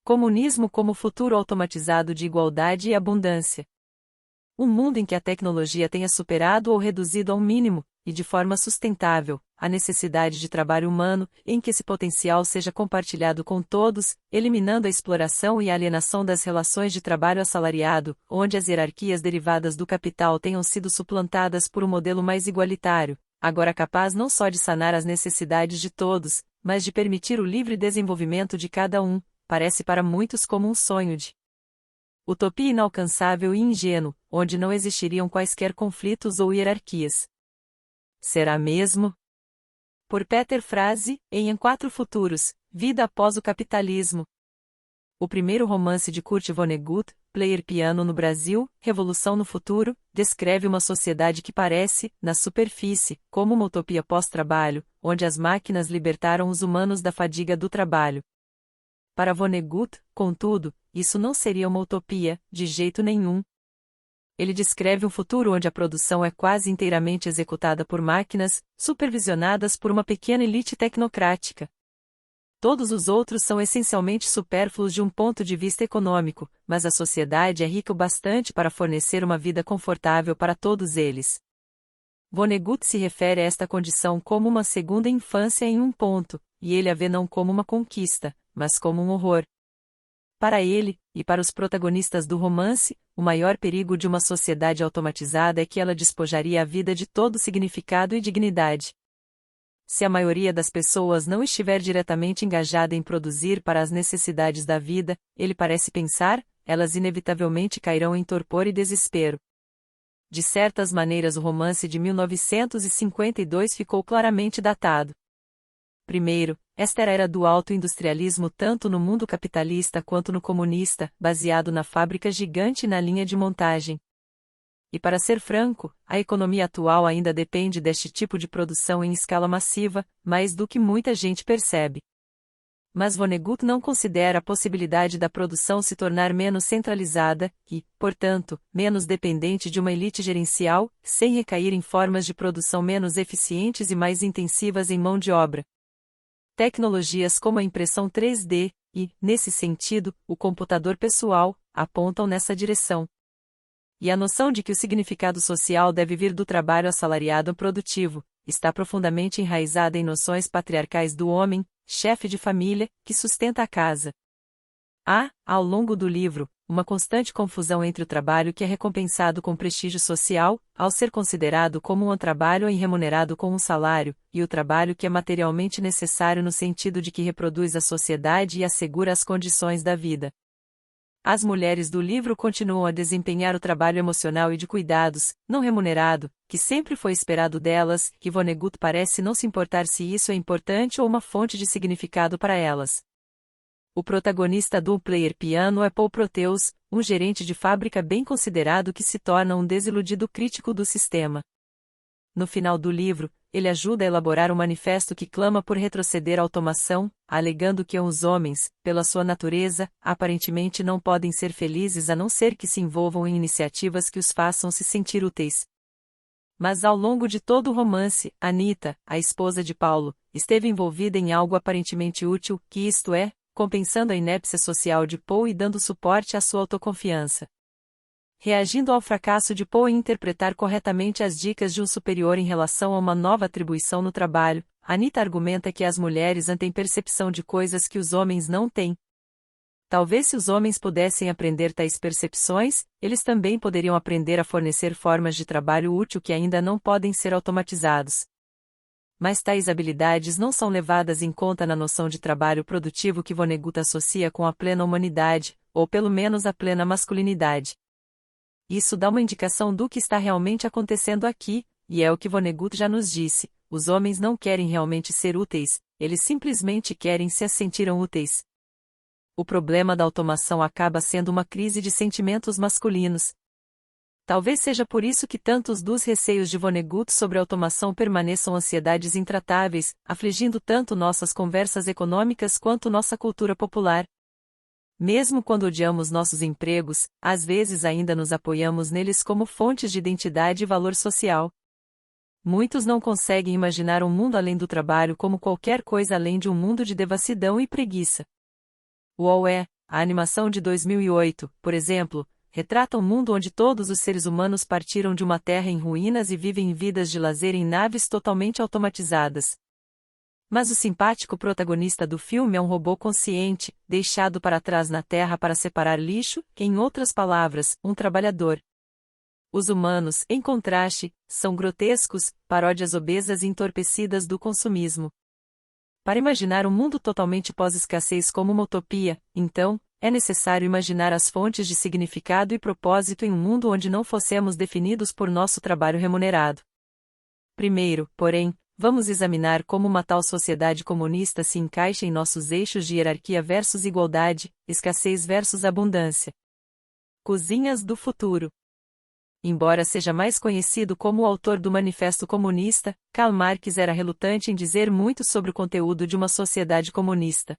Comunismo como futuro automatizado de igualdade e abundância. Um mundo em que a tecnologia tenha superado ou reduzido ao mínimo, e de forma sustentável, a necessidade de trabalho humano, em que esse potencial seja compartilhado com todos, eliminando a exploração e a alienação das relações de trabalho assalariado, onde as hierarquias derivadas do capital tenham sido suplantadas por um modelo mais igualitário, agora capaz não só de sanar as necessidades de todos, mas de permitir o livre desenvolvimento de cada um, parece para muitos como um sonho de utopia inalcançável e ingênuo, onde não existiriam quaisquer conflitos ou hierarquias. Será mesmo? Por Peter Frase, em Quatro Futuros, Vida após o Capitalismo. O primeiro romance de Kurt Vonnegut, Player Piano no Brasil, Revolução no Futuro, descreve uma sociedade que parece, na superfície, como uma utopia pós-trabalho, onde as máquinas libertaram os humanos da fadiga do trabalho. Para Vonnegut, contudo, isso não seria uma utopia, de jeito nenhum. Ele descreve um futuro onde a produção é quase inteiramente executada por máquinas, supervisionadas por uma pequena elite tecnocrática. Todos os outros são essencialmente supérfluos de um ponto de vista econômico, mas a sociedade é rica o bastante para fornecer uma vida confortável para todos eles. Vonnegut se refere a esta condição como uma segunda infância em um ponto, e ele a vê não como uma conquista, mas como um horror. Para ele, e para os protagonistas do romance, o maior perigo de uma sociedade automatizada é que ela despojaria a vida de todo significado e dignidade. Se a maioria das pessoas não estiver diretamente engajada em produzir para as necessidades da vida, ele parece pensar, elas inevitavelmente cairão em torpor e desespero. De certas maneiras, o romance de 1952 ficou claramente datado. Primeiro, esta era a era do auto-industrialismo tanto no mundo capitalista quanto no comunista, baseado na fábrica gigante e na linha de montagem. E para ser franco, a economia atual ainda depende deste tipo de produção em escala massiva, mais do que muita gente percebe. Mas Vonnegut não considera a possibilidade da produção se tornar menos centralizada e, portanto, menos dependente de uma elite gerencial, sem recair em formas de produção menos eficientes e mais intensivas em mão de obra. Tecnologias como a impressão 3D e, nesse sentido, o computador pessoal, apontam nessa direção. E a noção de que o significado social deve vir do trabalho assalariado produtivo, está profundamente enraizada em noções patriarcais do homem, chefe de família, que sustenta a casa. Há, ao longo do livro, uma constante confusão entre o trabalho que é recompensado com prestígio social, ao ser considerado como um trabalho e remunerado com um salário, e o trabalho que é materialmente necessário no sentido de que reproduz a sociedade e assegura as condições da vida. As mulheres do livro continuam a desempenhar o trabalho emocional e de cuidados, não remunerado, que sempre foi esperado delas, e Vonnegut parece não se importar se isso é importante ou uma fonte de significado para elas. O protagonista do Player Piano é Paul Proteus, um gerente de fábrica bem considerado que se torna um desiludido crítico do sistema. No final do livro, ele ajuda a elaborar um manifesto que clama por retroceder à automação, alegando que os homens, pela sua natureza, aparentemente não podem ser felizes a não ser que se envolvam em iniciativas que os façam se sentir úteis. Mas ao longo de todo o romance, Anita, a esposa de Paulo, esteve envolvida em algo aparentemente útil, que isto é, compensando a inépcia social de Paul e dando suporte à sua autoconfiança. Reagindo ao fracasso de Paul em interpretar corretamente as dicas de um superior em relação a uma nova atribuição no trabalho, Anita argumenta que as mulheres têm percepção de coisas que os homens não têm. Talvez se os homens pudessem aprender tais percepções, eles também poderiam aprender a fornecer formas de trabalho útil que ainda não podem ser automatizados. Mas tais habilidades não são levadas em conta na noção de trabalho produtivo que Vonnegut associa com a plena humanidade, ou pelo menos a plena masculinidade. Isso dá uma indicação do que está realmente acontecendo aqui, e é o que Vonnegut já nos disse: os homens não querem realmente ser úteis, eles simplesmente querem se sentiram úteis. O problema da automação acaba sendo uma crise de sentimentos masculinos. Talvez seja por isso que tantos dos receios de Vonnegut sobre a automação permaneçam ansiedades intratáveis, afligindo tanto nossas conversas econômicas quanto nossa cultura popular. Mesmo quando odiamos nossos empregos, às vezes ainda nos apoiamos neles como fontes de identidade e valor social. Muitos não conseguem imaginar um mundo além do trabalho como qualquer coisa além de um mundo de devassidão e preguiça. O é, A animação de 2008, por exemplo, retrata um mundo onde todos os seres humanos partiram de uma terra em ruínas e vivem vidas de lazer em naves totalmente automatizadas. Mas o simpático protagonista do filme é um robô consciente, deixado para trás na Terra para separar lixo, em outras palavras, um trabalhador. Os humanos, em contraste, são grotescos, paródias obesas e entorpecidas do consumismo. Para imaginar um mundo totalmente pós-escassez como uma utopia, então, é necessário imaginar as fontes de significado e propósito em um mundo onde não fossemos definidos por nosso trabalho remunerado. Primeiro, porém, vamos examinar como uma tal sociedade comunista se encaixa em nossos eixos de hierarquia versus igualdade, escassez versus abundância. Cozinhas do futuro. Embora seja mais conhecido como o autor do Manifesto Comunista, Karl Marx era relutante em dizer muito sobre o conteúdo de uma sociedade comunista.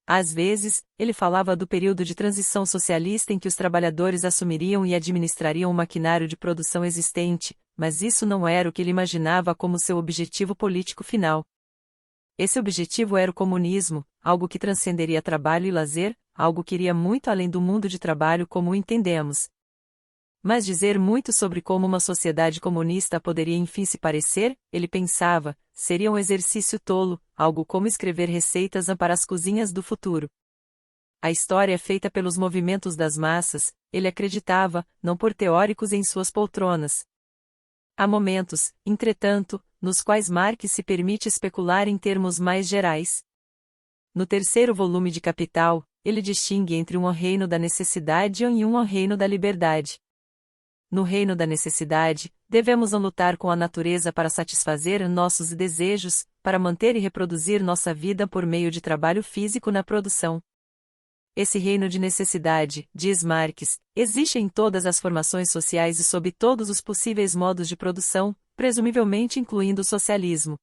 Às vezes, ele falava do período de transição socialista em que os trabalhadores assumiriam e administrariam o maquinário de produção existente, mas isso não era o que ele imaginava como seu objetivo político final. Esse objetivo era o comunismo, algo que transcenderia trabalho e lazer, algo que iria muito além do mundo de trabalho como o entendemos. Mas dizer muito sobre como uma sociedade comunista poderia enfim se parecer, ele pensava, seria um exercício tolo, algo como escrever receitas para as cozinhas do futuro. A história é feita pelos movimentos das massas, ele acreditava, não por teóricos em suas poltronas. Há momentos, entretanto, nos quais Marx se permite especular em termos mais gerais. No terceiro volume de Capital, ele distingue entre um reino da necessidade e um reino da liberdade. No reino da necessidade, devemos lutar com a natureza para satisfazer nossos desejos, para manter e reproduzir nossa vida por meio de trabalho físico na produção. Esse reino de necessidade, diz Marx, existe em todas as formações sociais e sob todos os possíveis modos de produção, presumivelmente incluindo o socialismo.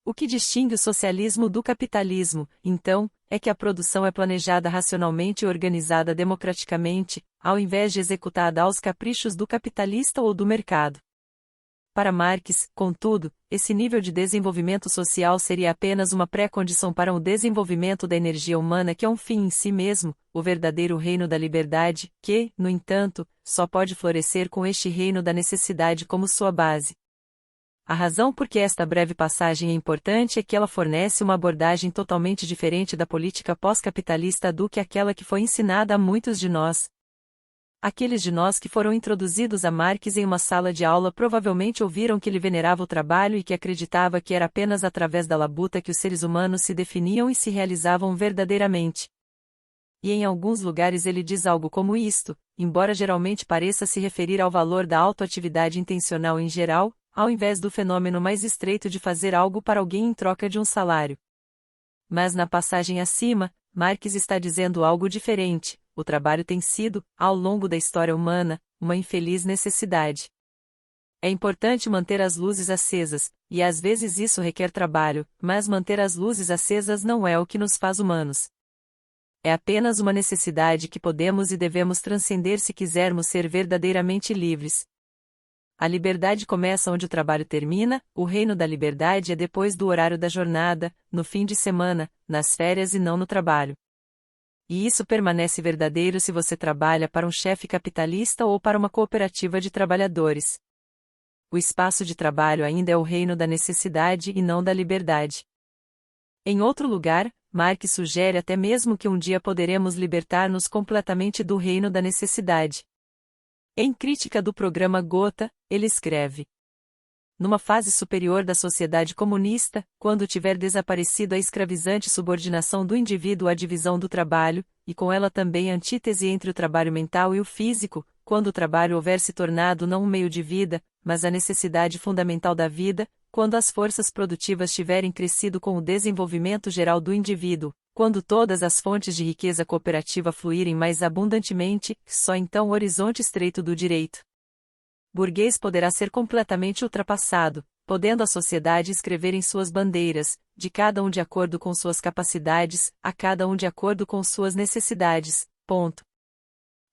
O que distingue o socialismo do capitalismo, então, é que a produção é planejada racionalmente e organizada democraticamente, ao invés de executada aos caprichos do capitalista ou do mercado. Para Marx, contudo, esse nível de desenvolvimento social seria apenas uma pré-condição para o desenvolvimento da energia humana que é um fim em si mesmo, o verdadeiro reino da liberdade, que, no entanto, só pode florescer com este reino da necessidade como sua base. A razão por que esta breve passagem é importante é que ela fornece uma abordagem totalmente diferente da política pós-capitalista do que aquela que foi ensinada a muitos de nós. Aqueles de nós que foram introduzidos a Marx em uma sala de aula provavelmente ouviram que ele venerava o trabalho e que acreditava que era apenas através da labuta que os seres humanos se definiam e se realizavam verdadeiramente. E em alguns lugares ele diz algo como isto, embora geralmente pareça se referir ao valor da autoatividade intencional em geral, ao invés do fenômeno mais estreito de fazer algo para alguém em troca de um salário. Mas na passagem acima, Marx está dizendo algo diferente: o trabalho tem sido, ao longo da história humana, uma infeliz necessidade. É importante manter as luzes acesas, e às vezes isso requer trabalho, mas manter as luzes acesas não é o que nos faz humanos. É apenas uma necessidade que podemos e devemos transcender se quisermos ser verdadeiramente livres. A liberdade começa onde o trabalho termina, o reino da liberdade é depois do horário da jornada, no fim de semana, nas férias e não no trabalho. E isso permanece verdadeiro se você trabalha para um chefe capitalista ou para uma cooperativa de trabalhadores. O espaço de trabalho ainda é o reino da necessidade e não da liberdade. Em outro lugar, Marx sugere até mesmo que um dia poderemos libertar-nos completamente do reino da necessidade. Em crítica do programa Gotha, ele escreve: numa fase superior da sociedade comunista, quando tiver desaparecido a escravizante subordinação do indivíduo à divisão do trabalho, e com ela também a antítese entre o trabalho mental e o físico, quando o trabalho houver se tornado não um meio de vida, mas a necessidade fundamental da vida, quando as forças produtivas tiverem crescido com o desenvolvimento geral do indivíduo, quando todas as fontes de riqueza cooperativa fluírem mais abundantemente, só então o horizonte estreito do direito burguês poderá ser completamente ultrapassado, podendo a sociedade escrever em suas bandeiras, de cada um de acordo com suas capacidades, a cada um de acordo com suas necessidades. Ponto.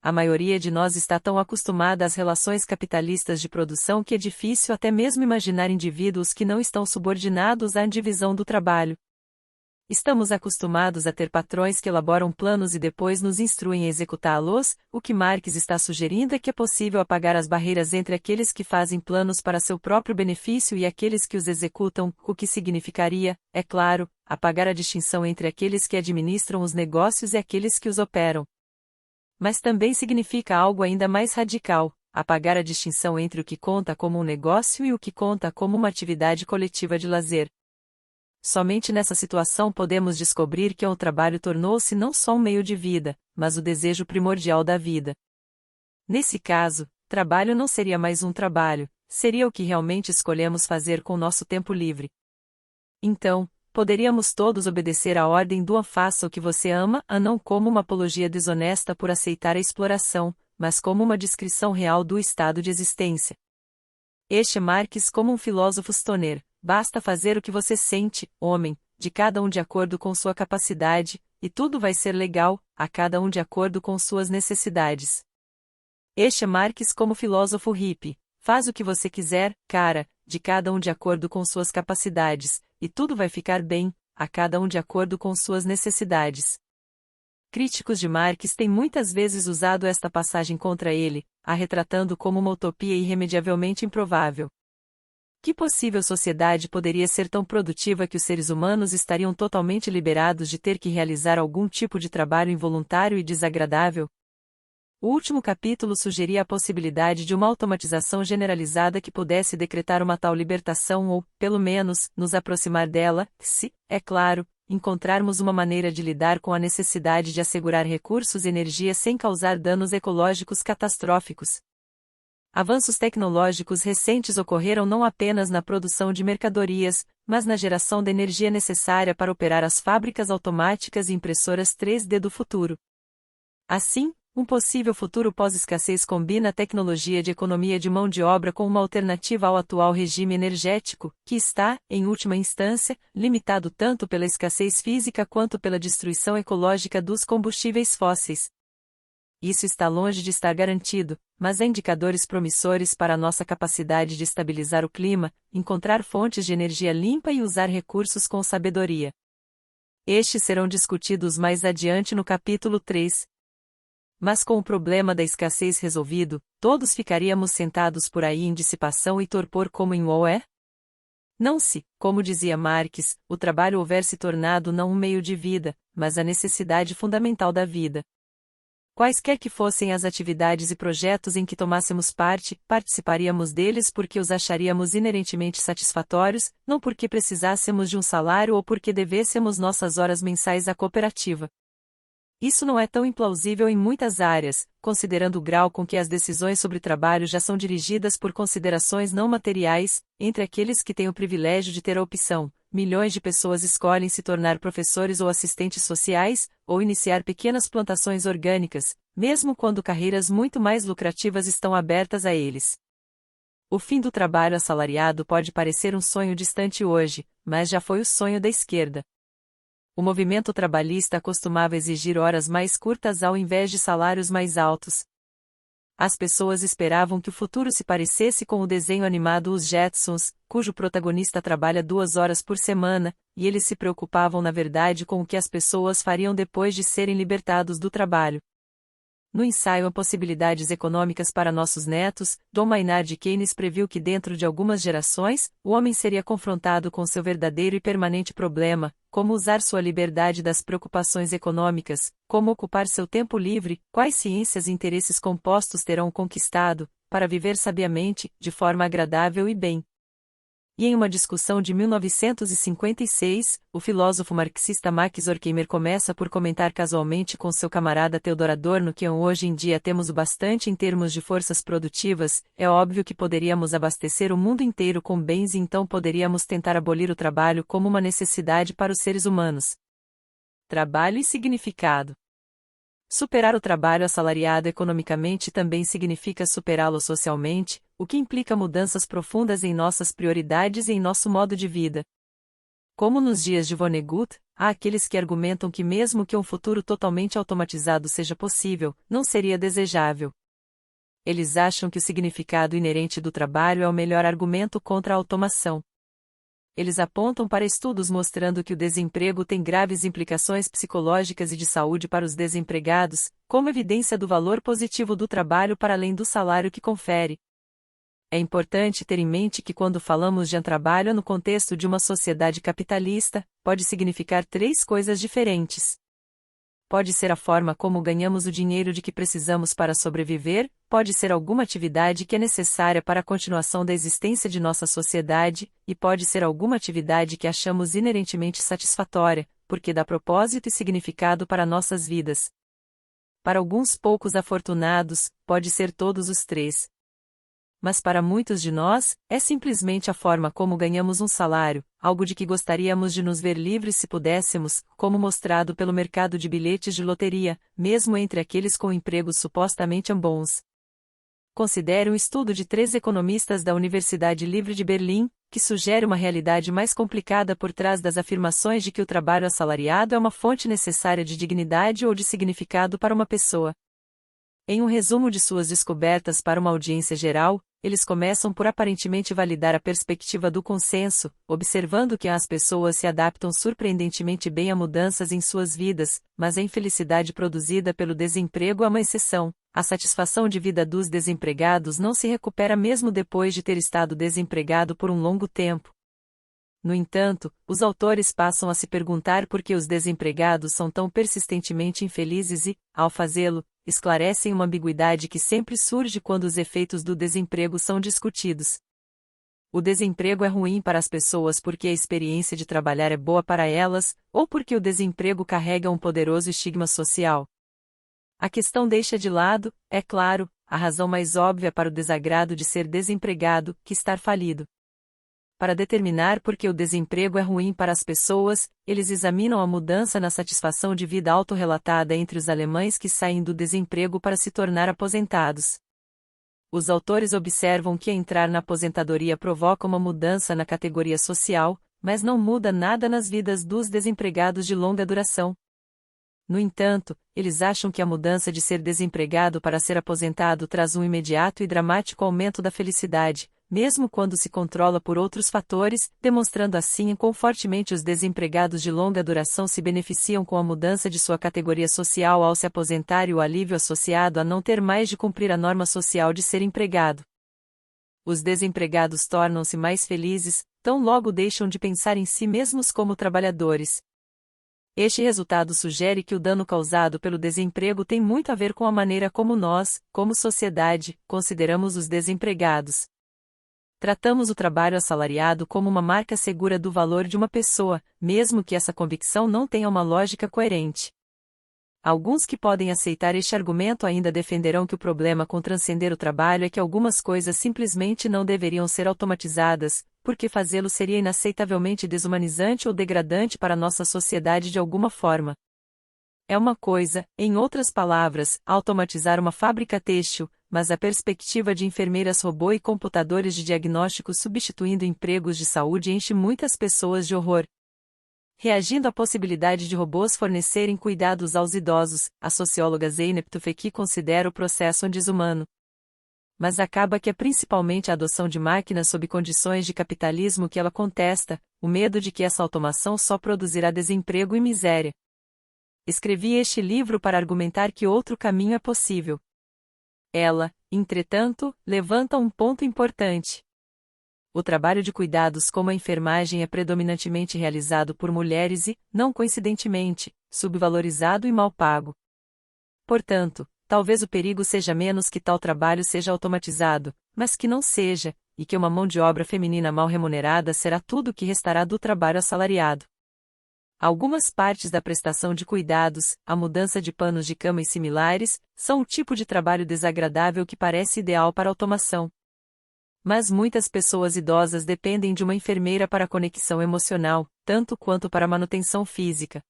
A maioria de nós está tão acostumada às relações capitalistas de produção que é difícil até mesmo imaginar indivíduos que não estão subordinados à divisão do trabalho. Estamos acostumados a ter patrões que elaboram planos e depois nos instruem a executá-los. O que Marx está sugerindo é que é possível apagar as barreiras entre aqueles que fazem planos para seu próprio benefício e aqueles que os executam, o que significaria, é claro, apagar a distinção entre aqueles que administram os negócios e aqueles que os operam. Mas também significa algo ainda mais radical: apagar a distinção entre o que conta como um negócio e o que conta como uma atividade coletiva de lazer. Somente nessa situação podemos descobrir que o trabalho tornou-se não só um meio de vida, mas o desejo primordial da vida. Nesse caso, trabalho não seria mais um trabalho, seria o que realmente escolhemos fazer com nosso tempo livre. Então, poderíamos todos obedecer à ordem do faça o que você ama, a não como uma apologia desonesta por aceitar a exploração, mas como uma descrição real do estado de existência. Este é Marx como um filósofo stoner. Basta fazer o que você sente, homem, de cada um de acordo com sua capacidade, e tudo vai ser legal, a cada um de acordo com suas necessidades. Este é Marx como filósofo hippie. Faz o que você quiser, cara, de cada um de acordo com suas capacidades, e tudo vai ficar bem, a cada um de acordo com suas necessidades. Críticos de Marx têm muitas vezes usado esta passagem contra ele, a retratando como uma utopia irremediavelmente improvável. Que possível sociedade poderia ser tão produtiva que os seres humanos estariam totalmente liberados de ter que realizar algum tipo de trabalho involuntário e desagradável? O último capítulo sugeria a possibilidade de uma automatização generalizada que pudesse decretar uma tal libertação ou, pelo menos, nos aproximar dela, se, é claro, encontrarmos uma maneira de lidar com a necessidade de assegurar recursos e energia sem causar danos ecológicos catastróficos. Avanços tecnológicos recentes ocorreram não apenas na produção de mercadorias, mas na geração da energia necessária para operar as fábricas automáticas e impressoras 3D do futuro. Assim, um possível futuro pós-escassez combina a tecnologia de economia de mão de obra com uma alternativa ao atual regime energético, que está, em última instância, limitado tanto pela escassez física quanto pela destruição ecológica dos combustíveis fósseis. Isso está longe de estar garantido, mas há indicadores promissores para a nossa capacidade de estabilizar o clima, encontrar fontes de energia limpa e usar recursos com sabedoria. Estes serão discutidos mais adiante no capítulo 3. Mas com o problema da escassez resolvido, todos ficaríamos sentados por aí em dissipação e torpor como em Woe? Não se, como dizia Marx, o trabalho houver se tornado não um meio de vida, mas a necessidade fundamental da vida. Quaisquer que fossem as atividades e projetos em que tomássemos parte, participaríamos deles porque os acharíamos inerentemente satisfatórios, não porque precisássemos de um salário ou porque devêssemos nossas horas mensais à cooperativa. Isso não é tão implausível em muitas áreas, considerando o grau com que as decisões sobre trabalho já são dirigidas por considerações não materiais. Entre aqueles que têm o privilégio de ter a opção, milhões de pessoas escolhem se tornar professores ou assistentes sociais, ou iniciar pequenas plantações orgânicas, mesmo quando carreiras muito mais lucrativas estão abertas a eles. O fim do trabalho assalariado pode parecer um sonho distante hoje, mas já foi o sonho da esquerda. O movimento trabalhista costumava exigir horas mais curtas ao invés de salários mais altos. As pessoas esperavam que o futuro se parecesse com o desenho animado Os Jetsons, cujo protagonista trabalha 2 horas por semana, e eles se preocupavam na verdade com o que as pessoas fariam depois de serem libertados do trabalho. No ensaio Possibilidades Econômicas para Nossos Netos, Dom Maynard Keynes previu que dentro de algumas gerações, o homem seria confrontado com seu verdadeiro e permanente problema, como usar sua liberdade das preocupações econômicas, como ocupar seu tempo livre, quais ciências e interesses compostos terão conquistado, para viver sabiamente, de forma agradável e bem. E em uma discussão de 1956, o filósofo marxista Max Horkheimer começa por comentar casualmente com seu camarada Theodor Adorno que hoje em dia temos o bastante em termos de forças produtivas, é óbvio que poderíamos abastecer o mundo inteiro com bens e então poderíamos tentar abolir o trabalho como uma necessidade para os seres humanos. Trabalho e significado. Superar o trabalho assalariado economicamente também significa superá-lo socialmente, o que implica mudanças profundas em nossas prioridades e em nosso modo de vida. Como nos dias de Vonnegut, há aqueles que argumentam que mesmo que um futuro totalmente automatizado seja possível, não seria desejável. Eles acham que o significado inerente do trabalho é o melhor argumento contra a automação. Eles apontam para estudos mostrando que o desemprego tem graves implicações psicológicas e de saúde para os desempregados, como evidência do valor positivo do trabalho para além do salário que confere. É importante ter em mente que quando falamos de trabalho no contexto de uma sociedade capitalista, pode significar três coisas diferentes. Pode ser a forma como ganhamos o dinheiro de que precisamos para sobreviver, pode ser alguma atividade que é necessária para a continuação da existência de nossa sociedade, e pode ser alguma atividade que achamos inerentemente satisfatória, porque dá propósito e significado para nossas vidas. Para alguns poucos afortunados, pode ser todos os três. Mas para muitos de nós, é simplesmente a forma como ganhamos um salário, algo de que gostaríamos de nos ver livres se pudéssemos, como mostrado pelo mercado de bilhetes de loteria, mesmo entre aqueles com empregos supostamente bons. Considere um estudo de 3 economistas da Universidade Livre de Berlim, que sugere uma realidade mais complicada por trás das afirmações de que o trabalho assalariado é uma fonte necessária de dignidade ou de significado para uma pessoa. Em um resumo de suas descobertas para uma audiência geral, eles começam por aparentemente validar a perspectiva do consenso, observando que as pessoas se adaptam surpreendentemente bem a mudanças em suas vidas, mas a infelicidade produzida pelo desemprego é uma exceção. A satisfação de vida dos desempregados não se recupera mesmo depois de ter estado desempregado por um longo tempo. No entanto, os autores passam a se perguntar por que os desempregados são tão persistentemente infelizes e, ao fazê-lo, esclarecem uma ambiguidade que sempre surge quando os efeitos do desemprego são discutidos. O desemprego é ruim para as pessoas porque a experiência de trabalhar é boa para elas, ou porque o desemprego carrega um poderoso estigma social. A questão deixa de lado, é claro, a razão mais óbvia para o desagrado de ser desempregado, que estar falido. Para determinar por que o desemprego é ruim para as pessoas, eles examinam a mudança na satisfação de vida autorrelatada entre os alemães que saem do desemprego para se tornar aposentados. Os autores observam que entrar na aposentadoria provoca uma mudança na categoria social, mas não muda nada nas vidas dos desempregados de longa duração. No entanto, eles acham que a mudança de ser desempregado para ser aposentado traz um imediato e dramático aumento da felicidade, mesmo quando se controla por outros fatores, demonstrando assim quão fortemente os desempregados de longa duração se beneficiam com a mudança de sua categoria social ao se aposentar e o alívio associado a não ter mais de cumprir a norma social de ser empregado. Os desempregados tornam-se mais felizes, tão logo deixam de pensar em si mesmos como trabalhadores. Este resultado sugere que o dano causado pelo desemprego tem muito a ver com a maneira como nós, como sociedade, consideramos os desempregados. Tratamos o trabalho assalariado como uma marca segura do valor de uma pessoa, mesmo que essa convicção não tenha uma lógica coerente. Alguns que podem aceitar este argumento ainda defenderão que o problema com transcender o trabalho é que algumas coisas simplesmente não deveriam ser automatizadas, porque fazê-lo seria inaceitavelmente desumanizante ou degradante para nossa sociedade de alguma forma. É uma coisa, em outras palavras, automatizar uma fábrica têxtil, mas a perspectiva de enfermeiras robô e computadores de diagnóstico substituindo empregos de saúde enche muitas pessoas de horror. Reagindo à possibilidade de robôs fornecerem cuidados aos idosos, a socióloga Zeynep Tufekci considera o processo desumano. Mas acaba que é principalmente a adoção de máquinas sob condições de capitalismo que ela contesta, o medo de que essa automação só produzirá desemprego e miséria. Escrevi este livro para argumentar que outro caminho é possível. Ela, entretanto, levanta um ponto importante. O trabalho de cuidados como a enfermagem é predominantemente realizado por mulheres e, não coincidentemente, subvalorizado e mal pago. Portanto, talvez o perigo seja menos que tal trabalho seja automatizado, mas que não seja, e que uma mão de obra feminina mal remunerada será tudo o que restará do trabalho assalariado. Algumas partes da prestação de cuidados, a mudança de panos de cama e similares, são o tipo de trabalho desagradável que parece ideal para automação. Mas muitas pessoas idosas dependem de uma enfermeira para a conexão emocional, tanto quanto para a manutenção física.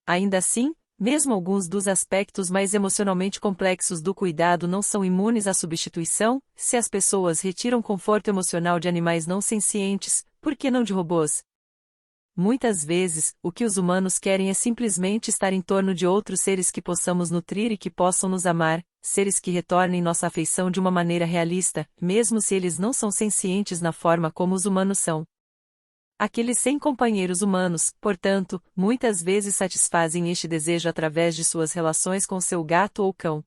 Ainda assim, mesmo alguns dos aspectos mais emocionalmente complexos do cuidado não são imunes à substituição, se as pessoas retiram conforto emocional de animais não sencientes, por que não de robôs? Muitas vezes, o que os humanos querem é simplesmente estar em torno de outros seres que possamos nutrir e que possam nos amar, seres que retornem nossa afeição de uma maneira realista, mesmo se eles não são sencientes na forma como os humanos são. Aqueles sem companheiros humanos, portanto, muitas vezes satisfazem este desejo através de suas relações com seu gato ou cão.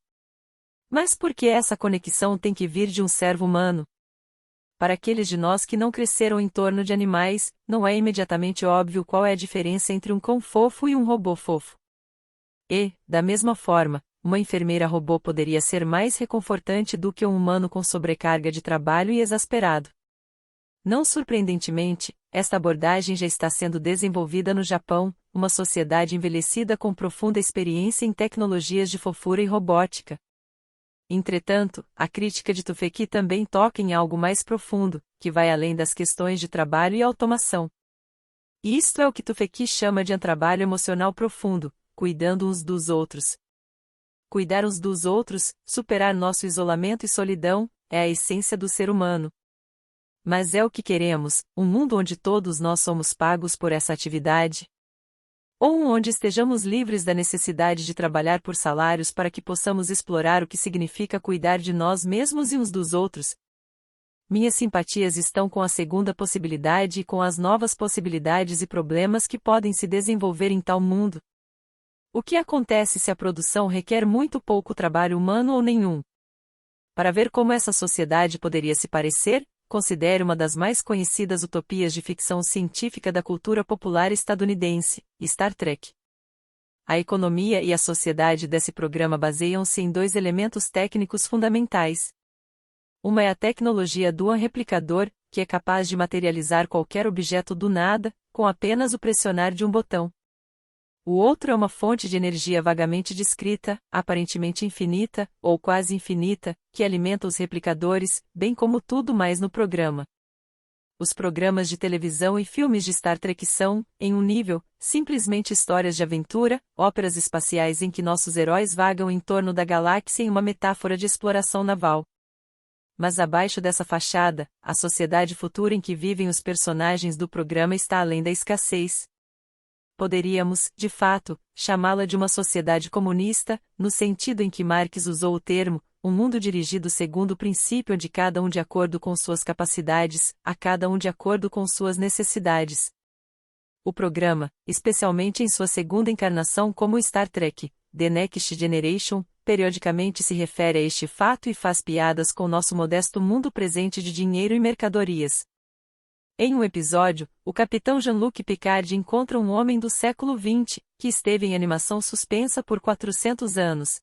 Mas por que essa conexão tem que vir de um servo humano? Para aqueles de nós que não cresceram em torno de animais, não é imediatamente óbvio qual é a diferença entre um cão fofo e um robô fofo. E, da mesma forma, uma enfermeira robô poderia ser mais reconfortante do que um humano com sobrecarga de trabalho e exasperado. Não surpreendentemente, esta abordagem já está sendo desenvolvida no Japão, uma sociedade envelhecida com profunda experiência em tecnologias de fofura e robótica. Entretanto, a crítica de Tufekci também toca em algo mais profundo, que vai além das questões de trabalho e automação. Isto é o que Tufekci chama de um trabalho emocional profundo, cuidando uns dos outros. Cuidar uns dos outros, superar nosso isolamento e solidão, é a essência do ser humano. Mas é o que queremos, um mundo onde todos nós somos pagos por essa atividade? Ou onde estejamos livres da necessidade de trabalhar por salários para que possamos explorar o que significa cuidar de nós mesmos e uns dos outros? Minhas simpatias estão com a segunda possibilidade e com as novas possibilidades e problemas que podem se desenvolver em tal mundo. O que acontece se a produção requer muito pouco trabalho humano ou nenhum? Para ver como essa sociedade poderia se parecer, considere uma das mais conhecidas utopias de ficção científica da cultura popular estadunidense, Star Trek. A economia e a sociedade desse programa baseiam-se em dois elementos técnicos fundamentais. Uma é a tecnologia do replicador, que é capaz de materializar qualquer objeto do nada, com apenas o pressionar de um botão. O outro é uma fonte de energia vagamente descrita, aparentemente infinita, ou quase infinita, que alimenta os replicadores, bem como tudo mais no programa. Os programas de televisão e filmes de Star Trek são, em um nível, simplesmente histórias de aventura, óperas espaciais em que nossos heróis vagam em torno da galáxia em uma metáfora de exploração naval. Mas abaixo dessa fachada, a sociedade futura em que vivem os personagens do programa está além da escassez. Poderíamos, de fato, chamá-la de uma sociedade comunista, no sentido em que Marx usou o termo, um mundo dirigido segundo o princípio de cada um de acordo com suas capacidades, a cada um de acordo com suas necessidades. O programa, especialmente em sua segunda encarnação como Star Trek, The Next Generation, periodicamente se refere a este fato e faz piadas com nosso modesto mundo presente de dinheiro e mercadorias. Em um episódio, o capitão Jean-Luc Picard encontra um homem do século XX, que esteve em animação suspensa por 400 anos.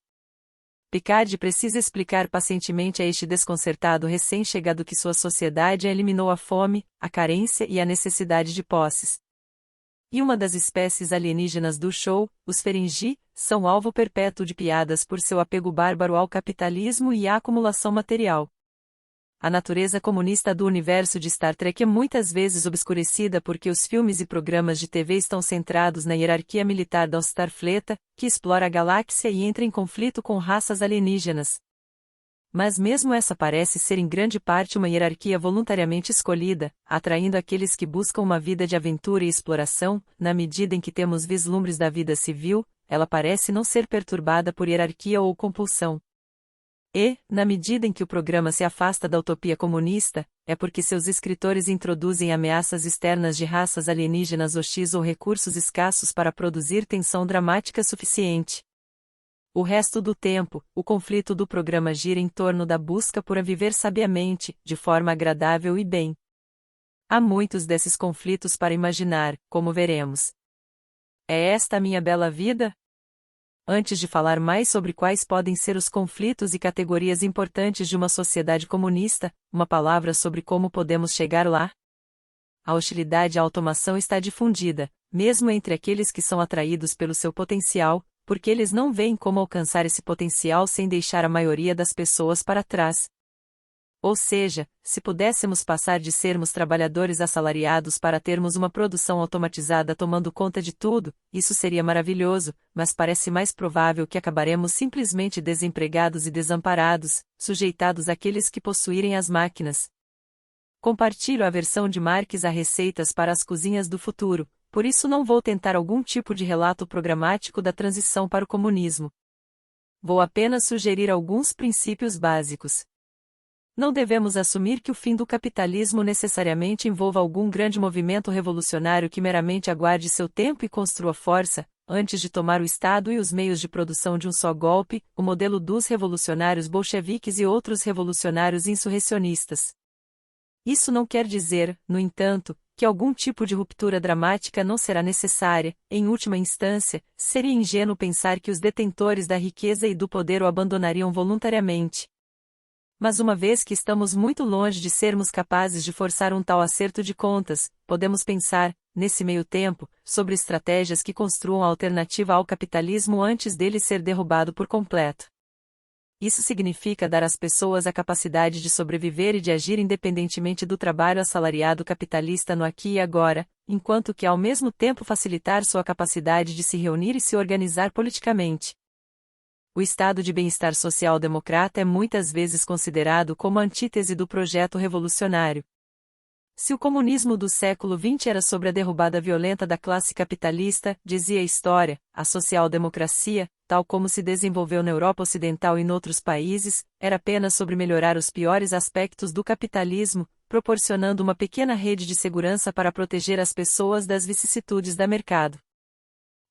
Picard precisa explicar pacientemente a este desconcertado recém-chegado que sua sociedade eliminou a fome, a carência e a necessidade de posses. E uma das espécies alienígenas do show, os Ferengi, são alvo perpétuo de piadas por seu apego bárbaro ao capitalismo e à acumulação material. A natureza comunista do universo de Star Trek é muitas vezes obscurecida porque os filmes e programas de TV estão centrados na hierarquia militar da Starfleet, que explora a galáxia e entra em conflito com raças alienígenas. Mas mesmo essa parece ser em grande parte uma hierarquia voluntariamente escolhida, atraindo aqueles que buscam uma vida de aventura e exploração, na medida em que temos vislumbres da vida civil, ela parece não ser perturbada por hierarquia ou compulsão. E, na medida em que o programa se afasta da utopia comunista, é porque seus escritores introduzem ameaças externas de raças alienígenas hostis ou recursos escassos para produzir tensão dramática suficiente. O resto do tempo, o conflito do programa gira em torno da busca por viver sabiamente, de forma agradável e bem. Há muitos desses conflitos para imaginar, como veremos. É esta a minha bela vida? Antes de falar mais sobre quais podem ser os conflitos e categorias importantes de uma sociedade comunista, uma palavra sobre como podemos chegar lá. A hostilidade à automação está difundida, mesmo entre aqueles que são atraídos pelo seu potencial, porque eles não veem como alcançar esse potencial sem deixar a maioria das pessoas para trás. Ou seja, se pudéssemos passar de sermos trabalhadores assalariados para termos uma produção automatizada tomando conta de tudo, isso seria maravilhoso, mas parece mais provável que acabaremos simplesmente desempregados e desamparados, sujeitados àqueles que possuírem as máquinas. Compartilho a versão de Marx a receitas para as cozinhas do futuro, por isso não vou tentar algum tipo de relato programático da transição para o comunismo. Vou apenas sugerir alguns princípios básicos. Não devemos assumir que o fim do capitalismo necessariamente envolva algum grande movimento revolucionário que meramente aguarde seu tempo e construa força, antes de tomar o Estado e os meios de produção de um só golpe, o modelo dos revolucionários bolcheviques e outros revolucionários insurrecionistas. Isso não quer dizer, no entanto, que algum tipo de ruptura dramática não será necessária. Em última instância, seria ingênuo pensar que os detentores da riqueza e do poder o abandonariam voluntariamente. Mas uma vez que estamos muito longe de sermos capazes de forçar um tal acerto de contas, podemos pensar, nesse meio tempo, sobre estratégias que construam a alternativa ao capitalismo antes dele ser derrubado por completo. Isso significa dar às pessoas a capacidade de sobreviver e de agir independentemente do trabalho assalariado capitalista no aqui e agora, enquanto que ao mesmo tempo facilitar sua capacidade de se reunir e se organizar politicamente. O estado de bem-estar social-democrata é muitas vezes considerado como a antítese do projeto revolucionário. Se o comunismo do século XX era sobre a derrubada violenta da classe capitalista, dizia a história, a social-democracia, tal como se desenvolveu na Europa Ocidental e noutros países, era apenas sobre melhorar os piores aspectos do capitalismo, proporcionando uma pequena rede de segurança para proteger as pessoas das vicissitudes da mercado.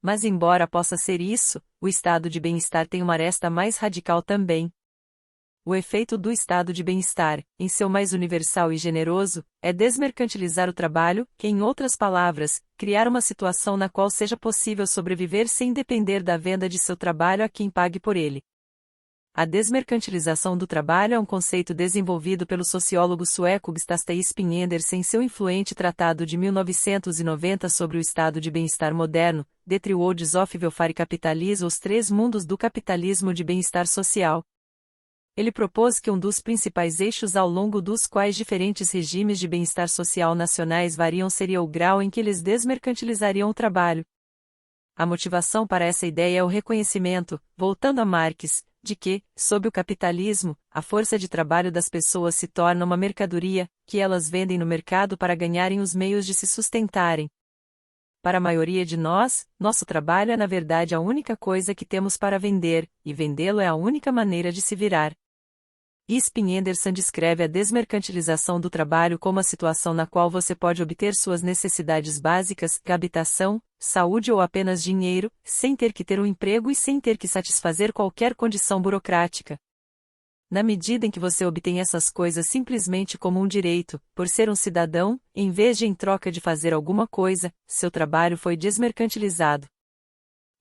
Mas embora possa ser isso, o estado de bem-estar tem uma aresta mais radical também. O efeito do estado de bem-estar, em seu mais universal e generoso, é desmercantilizar o trabalho, que, em outras palavras, criar uma situação na qual seja possível sobreviver sem depender da venda de seu trabalho a quem pague por ele. A desmercantilização do trabalho é um conceito desenvolvido pelo sociólogo sueco Gustaf Spinhendersen em seu influente tratado de 1990 sobre o estado de bem-estar moderno, The Three Worlds of Welfare Capitalism, os três mundos do capitalismo de bem-estar social. Ele propôs que um dos principais eixos ao longo dos quais diferentes regimes de bem-estar social nacionais variam seria o grau em que eles desmercantilizariam o trabalho. A motivação para essa ideia é o reconhecimento, voltando a Marx, de que, sob o capitalismo, a força de trabalho das pessoas se torna uma mercadoria, que elas vendem no mercado para ganharem os meios de se sustentarem. Para a maioria de nós, nosso trabalho é na verdade a única coisa que temos para vender, e vendê-lo é a única maneira de se virar. Spinhendersen descreve a desmercantilização do trabalho como a situação na qual você pode obter suas necessidades básicas, habitação, saúde ou apenas dinheiro, sem ter que ter um emprego e sem ter que satisfazer qualquer condição burocrática. Na medida em que você obtém essas coisas simplesmente como um direito, por ser um cidadão, em vez de em troca de fazer alguma coisa, seu trabalho foi desmercantilizado.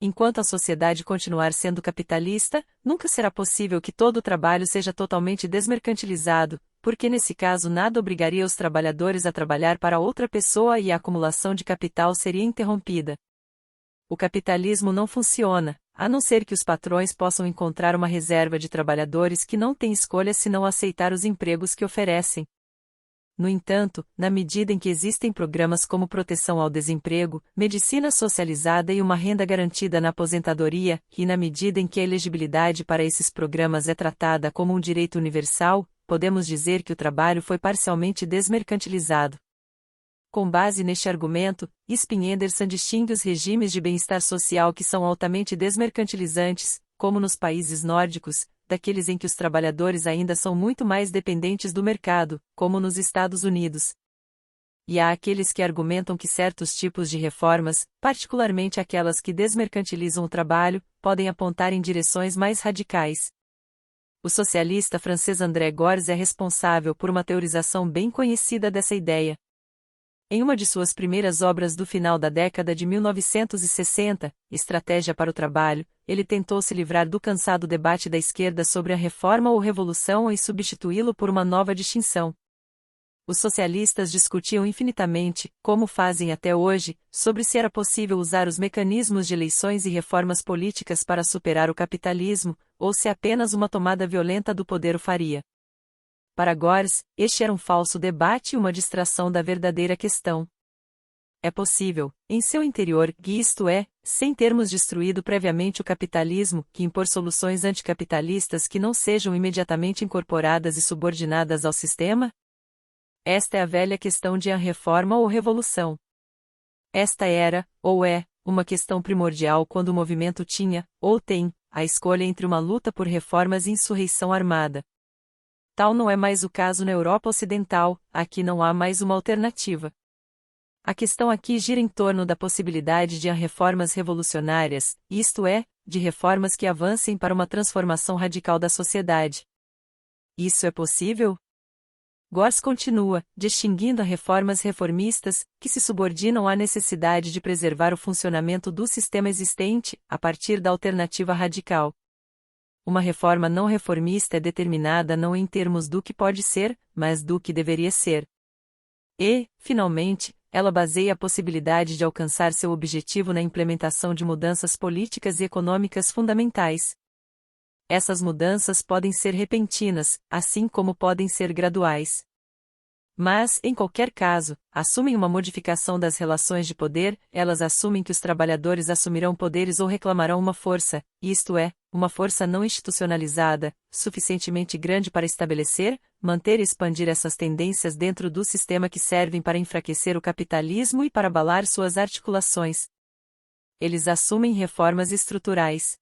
Enquanto a sociedade continuar sendo capitalista, nunca será possível que todo o trabalho seja totalmente desmercantilizado, porque nesse caso nada obrigaria os trabalhadores a trabalhar para outra pessoa e a acumulação de capital seria interrompida. O capitalismo não funciona, a não ser que os patrões possam encontrar uma reserva de trabalhadores que não têm escolha senão aceitar os empregos que oferecem. No entanto, na medida em que existem programas como proteção ao desemprego, medicina socializada e uma renda garantida na aposentadoria, e na medida em que a elegibilidade para esses programas é tratada como um direito universal, podemos dizer que o trabalho foi parcialmente desmercantilizado. Com base neste argumento, Spinhendersen distingue os regimes de bem-estar social que são altamente desmercantilizantes, como nos países nórdicos, daqueles em que os trabalhadores ainda são muito mais dependentes do mercado, como nos Estados Unidos. E há aqueles que argumentam que certos tipos de reformas, particularmente aquelas que desmercantilizam o trabalho, podem apontar em direções mais radicais. O socialista francês André Gorz é responsável por uma teorização bem conhecida dessa ideia. Em uma de suas primeiras obras do final da década de 1960, Estratégia para o Trabalho, ele tentou se livrar do cansado debate da esquerda sobre a reforma ou revolução e substituí-lo por uma nova distinção. Os socialistas discutiam infinitamente, como fazem até hoje, sobre se era possível usar os mecanismos de eleições e reformas políticas para superar o capitalismo, ou se apenas uma tomada violenta do poder o faria. Para Gorz, este era um falso debate e uma distração da verdadeira questão. É possível, em seu interior, isto é, sem termos destruído previamente o capitalismo, que impor soluções anticapitalistas que não sejam imediatamente incorporadas e subordinadas ao sistema? Esta é a velha questão de a reforma ou revolução. Esta era, ou é, uma questão primordial quando o movimento tinha, ou tem, a escolha entre uma luta por reformas e insurreição armada. Tal não é mais o caso na Europa Ocidental, aqui não há mais uma alternativa. A questão aqui gira em torno da possibilidade de reformas revolucionárias, isto é, de reformas que avancem para uma transformação radical da sociedade. Isso é possível? Gors continua, distinguindo a reformas reformistas, que se subordinam à necessidade de preservar o funcionamento do sistema existente, a partir da alternativa radical. Uma reforma não reformista é determinada não em termos do que pode ser, mas do que deveria ser. E, finalmente, ela baseia a possibilidade de alcançar seu objetivo na implementação de mudanças políticas e econômicas fundamentais. Essas mudanças podem ser repentinas, assim como podem ser graduais. Mas, em qualquer caso, assumem uma modificação das relações de poder, elas assumem que os trabalhadores assumirão poderes ou reclamarão uma força, isto é, uma força não institucionalizada, suficientemente grande para estabelecer, manter e expandir essas tendências dentro do sistema que servem para enfraquecer o capitalismo e para abalar suas articulações. Eles assumem reformas estruturais.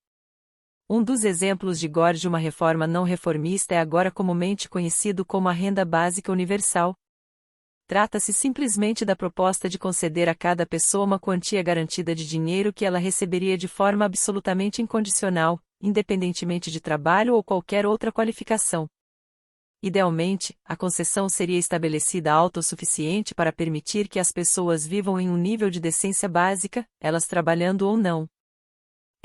Um dos exemplos de Gore de uma reforma não reformista é agora comumente conhecido como a renda básica universal. Trata-se simplesmente da proposta de conceder a cada pessoa uma quantia garantida de dinheiro que ela receberia de forma absolutamente incondicional, independentemente de trabalho ou qualquer outra qualificação. Idealmente, a concessão seria estabelecida autossuficiente para permitir que as pessoas vivam em um nível de decência básica, elas trabalhando ou não.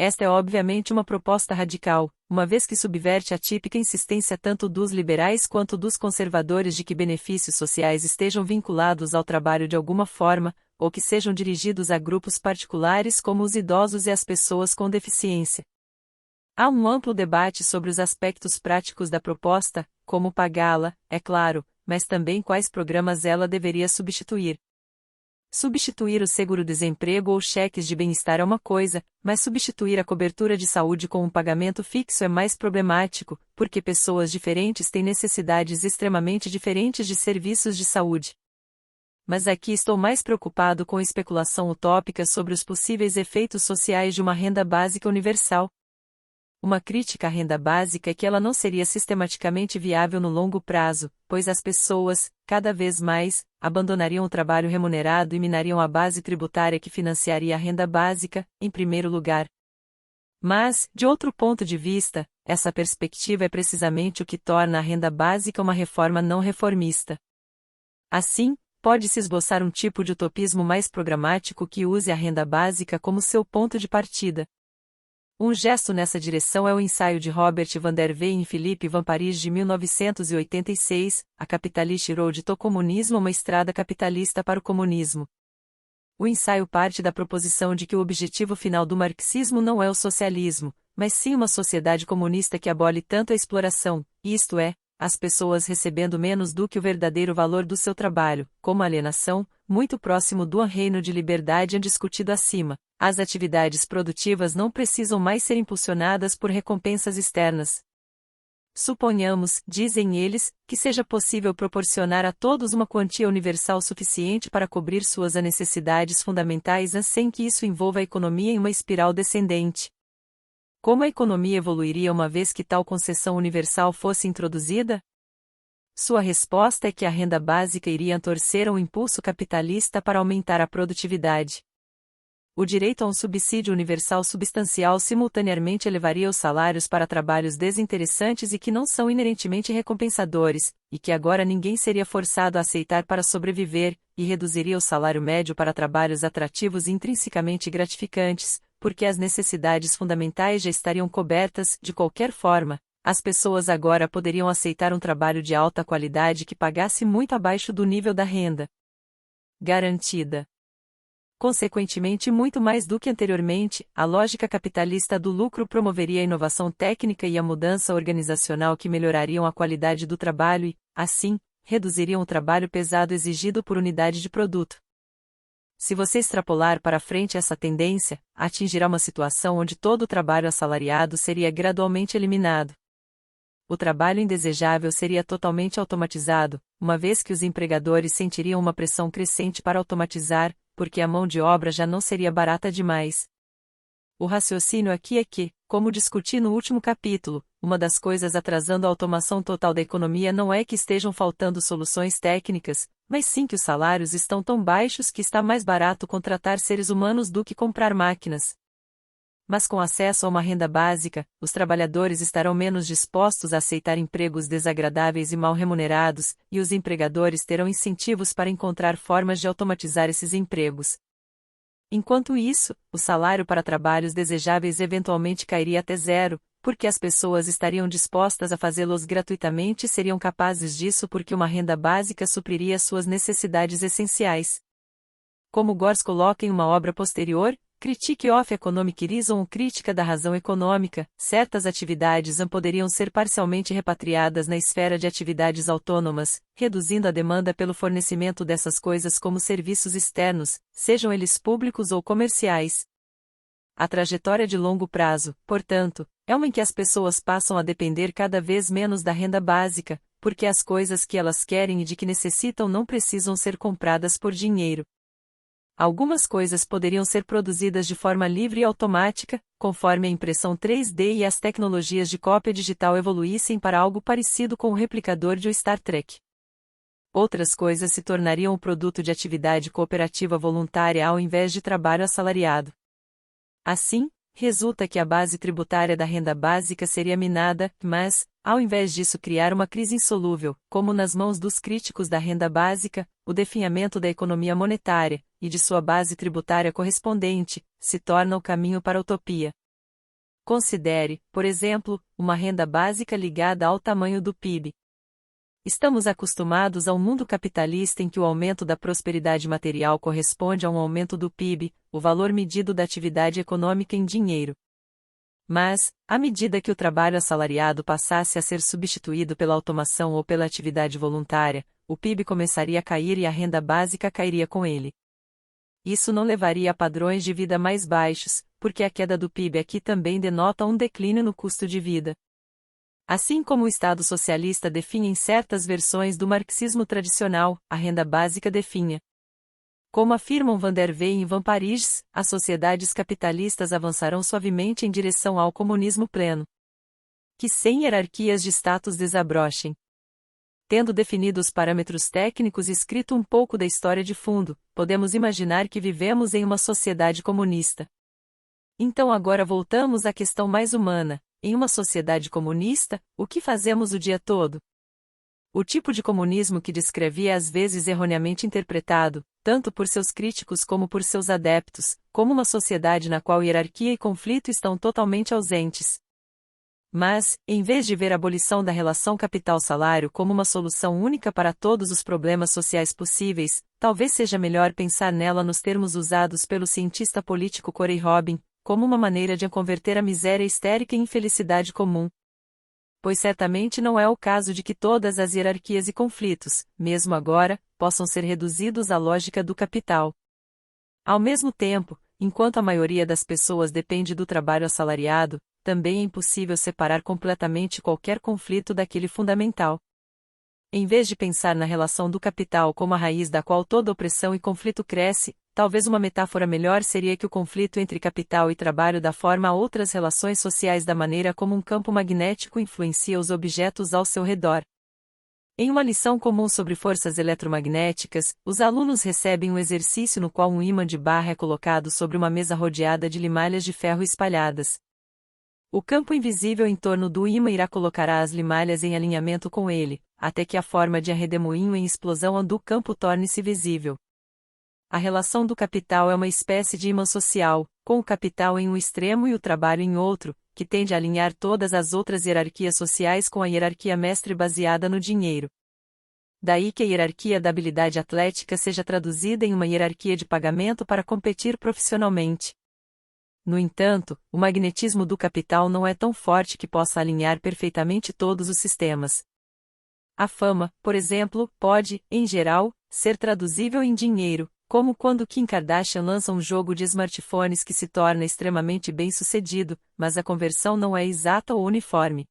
Esta é obviamente uma proposta radical, uma vez que subverte a típica insistência tanto dos liberais quanto dos conservadores de que benefícios sociais estejam vinculados ao trabalho de alguma forma, ou que sejam dirigidos a grupos particulares como os idosos e as pessoas com deficiência. Há um amplo debate sobre os aspectos práticos da proposta, como pagá-la, é claro, mas também quais programas ela deveria substituir. Substituir o seguro-desemprego ou cheques de bem-estar é uma coisa, mas substituir a cobertura de saúde com um pagamento fixo é mais problemático, porque pessoas diferentes têm necessidades extremamente diferentes de serviços de saúde. Mas aqui estou mais preocupado com especulação utópica sobre os possíveis efeitos sociais de uma renda básica universal. Uma crítica à renda básica é que ela não seria sistematicamente viável no longo prazo, pois as pessoas, cada vez mais, abandonariam o trabalho remunerado e minariam a base tributária que financiaria a renda básica, em primeiro lugar. Mas, de outro ponto de vista, essa perspectiva é precisamente o que torna a renda básica uma reforma não reformista. Assim, pode-se esboçar um tipo de utopismo mais programático que use a renda básica como seu ponto de partida. Um gesto nessa direção é o ensaio de Robert van der Veen e Philippe Van Parijs de 1986, A Capitalist Road to Comunismo, uma estrada capitalista para o comunismo. O ensaio parte da proposição de que o objetivo final do marxismo não é o socialismo, mas sim uma sociedade comunista que abole tanto a exploração, isto é, as pessoas recebendo menos do que o verdadeiro valor do seu trabalho, como a alienação, muito próximo do reino de liberdade discutido acima. As atividades produtivas não precisam mais ser impulsionadas por recompensas externas. Suponhamos, dizem eles, que seja possível proporcionar a todos uma quantia universal suficiente para cobrir suas necessidades fundamentais sem que isso envolva a economia em uma espiral descendente. Como a economia evoluiria uma vez que tal concessão universal fosse introduzida? Sua resposta é que a renda básica iria torcer um impulso capitalista para aumentar a produtividade. O direito a um subsídio universal substancial simultaneamente elevaria os salários para trabalhos desinteressantes e que não são inerentemente recompensadores, e que agora ninguém seria forçado a aceitar para sobreviver, e reduziria o salário médio para trabalhos atrativos e intrinsecamente gratificantes, porque as necessidades fundamentais já estariam cobertas, de qualquer forma. As pessoas agora poderiam aceitar um trabalho de alta qualidade que pagasse muito abaixo do nível da renda garantida. Consequentemente, muito mais do que anteriormente, a lógica capitalista do lucro promoveria a inovação técnica e a mudança organizacional que melhorariam a qualidade do trabalho e, assim, reduziriam o trabalho pesado exigido por unidade de produto. Se você extrapolar para frente essa tendência, atingirá uma situação onde todo o trabalho assalariado seria gradualmente eliminado. O trabalho indesejável seria totalmente automatizado, uma vez que os empregadores sentiriam uma pressão crescente para automatizar, porque a mão de obra já não seria barata demais. O raciocínio aqui é que, Como discuti no último capítulo, uma das coisas atrasando a automação total da economia não é que estejam faltando soluções técnicas, mas sim que os salários estão tão baixos que está mais barato contratar seres humanos do que comprar máquinas. Mas com acesso a uma renda básica, os trabalhadores estarão menos dispostos a aceitar empregos desagradáveis e mal remunerados, e os empregadores terão incentivos para encontrar formas de automatizar esses empregos. Enquanto isso, o salário para trabalhos desejáveis eventualmente cairia até zero, porque as pessoas estariam dispostas a fazê-los gratuitamente e seriam capazes disso porque uma renda básica supriria suas necessidades essenciais. Como Gors coloca em uma obra posterior, Critique of Economic Reason ou Crítica da Razão Econômica, certas atividades poderiam ser parcialmente repatriadas na esfera de atividades autônomas, reduzindo a demanda pelo fornecimento dessas coisas como serviços externos, sejam eles públicos ou comerciais. A trajetória de longo prazo, portanto, é uma em que as pessoas passam a depender cada vez menos da renda básica, porque as coisas que elas querem e de que necessitam não precisam ser compradas por dinheiro. Algumas coisas poderiam ser produzidas de forma livre e automática, conforme a impressão 3D e as tecnologias de cópia digital evoluíssem para algo parecido com o replicador de Star Trek. Outras coisas se tornariam o produto de atividade cooperativa voluntária ao invés de trabalho assalariado. Assim, resulta que a base tributária da renda básica seria minada, mas, ao invés disso criar uma crise insolúvel, como nas mãos dos críticos da renda básica, o definhamento da economia monetária, e de sua base tributária correspondente, se torna o caminho para a utopia. Considere, por exemplo, uma renda básica ligada ao tamanho do PIB. Estamos acostumados a um mundo capitalista em que o aumento da prosperidade material corresponde a um aumento do PIB, o valor medido da atividade econômica em dinheiro. Mas, à medida que o trabalho assalariado passasse a ser substituído pela automação ou pela atividade voluntária, o PIB começaria a cair e a renda básica cairia com ele. Isso não levaria a padrões de vida mais baixos, porque a queda do PIB aqui também denota um declínio no custo de vida. Assim como o Estado socialista definha em certas versões do marxismo tradicional, a renda básica definha. Como afirmam Van der Weyden e Van Parijs, as sociedades capitalistas avançarão suavemente em direção ao comunismo pleno. Que sem hierarquias de status desabrochem. Tendo definido os parâmetros técnicos e escrito um pouco da história de fundo, podemos imaginar que vivemos em uma sociedade comunista. Então agora voltamos à questão mais humana. Em uma sociedade comunista, o que fazemos o dia todo? O tipo de comunismo que descrevi é às vezes erroneamente interpretado, tanto por seus críticos como por seus adeptos, como uma sociedade na qual hierarquia e conflito estão totalmente ausentes. Mas, em vez de ver a abolição da relação capital-salário como uma solução única para todos os problemas sociais possíveis, talvez seja melhor pensar nela nos termos usados pelo cientista político Corey Robin, como uma maneira de converter a miséria histérica em infelicidade comum. Pois certamente não é o caso de que todas as hierarquias e conflitos, mesmo agora, possam ser reduzidos à lógica do capital. Ao mesmo tempo, enquanto a maioria das pessoas depende do trabalho assalariado, também é impossível separar completamente qualquer conflito daquele fundamental. Em vez de pensar na relação do capital como a raiz da qual toda opressão e conflito cresce, talvez uma metáfora melhor seria que o conflito entre capital e trabalho dá forma a outras relações sociais da maneira como um campo magnético influencia os objetos ao seu redor. Em uma lição comum sobre forças eletromagnéticas, os alunos recebem um exercício no qual um ímã de barra é colocado sobre uma mesa rodeada de limalhas de ferro espalhadas. O campo invisível em torno do ímã irá colocar as limalhas em alinhamento com ele, até que a forma de arredemoinho em explosão do campo torne-se visível. A relação do capital é uma espécie de ímã social, com o capital em um extremo e o trabalho em outro, que tende a alinhar todas as outras hierarquias sociais com a hierarquia mestre baseada no dinheiro. Daí que a hierarquia da habilidade atlética seja traduzida em uma hierarquia de pagamento para competir profissionalmente. No entanto, o magnetismo do capital não é tão forte que possa alinhar perfeitamente todos os sistemas. A fama, por exemplo, pode, em geral, ser traduzível em dinheiro, como quando Kim Kardashian lança um jogo de smartphones que se torna extremamente bem-sucedido, mas a conversão não é exata ou uniforme.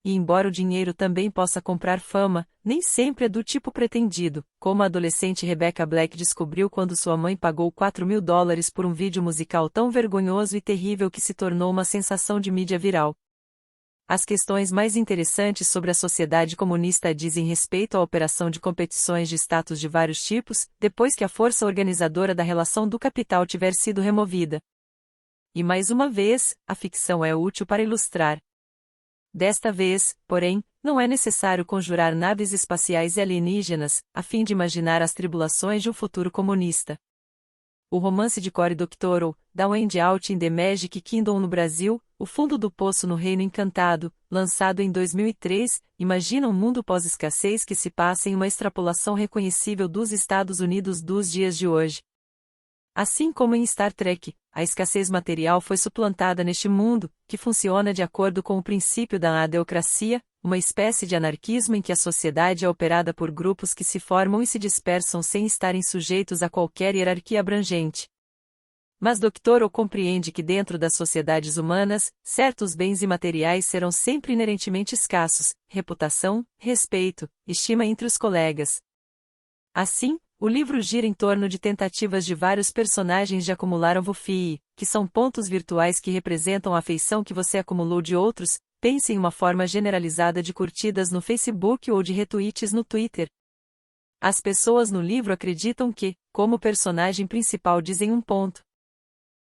E embora o dinheiro também possa comprar fama, nem sempre é do tipo pretendido, como a adolescente Rebecca Black descobriu quando sua mãe pagou $4.000 por um vídeo musical tão vergonhoso e terrível que se tornou uma sensação de mídia viral. As questões mais interessantes sobre a sociedade comunista dizem respeito à operação de competições de status de vários tipos, depois que a força organizadora da relação do capital tiver sido removida. E mais uma vez, a ficção é útil para ilustrar. Desta vez, porém, não é necessário conjurar naves espaciais e alienígenas, a fim de imaginar as tribulações de um futuro comunista. O romance de Cory Doctorow, The Way Out in the Magic Kingdom no Brasil, O Fundo do Poço no Reino Encantado, lançado em 2003, imagina um mundo pós-escassez que se passa em uma extrapolação reconhecível dos Estados Unidos dos dias de hoje. Assim como em Star Trek, a escassez material foi suplantada neste mundo, que funciona de acordo com o princípio da adeocracia, uma espécie de anarquismo em que a sociedade é operada por grupos que se formam e se dispersam sem estarem sujeitos a qualquer hierarquia abrangente. Mas Doctorow compreende que dentro das sociedades humanas, certos bens imateriais serão sempre inerentemente escassos: reputação, respeito, estima entre os colegas. Assim, o livro gira em torno de tentativas de vários personagens de acumular Wufii, que são pontos virtuais que representam a afeição que você acumulou de outros. Pense em uma forma generalizada de curtidas no Facebook ou de retweets no Twitter. As pessoas no livro acreditam que, como personagem principal dizem um ponto.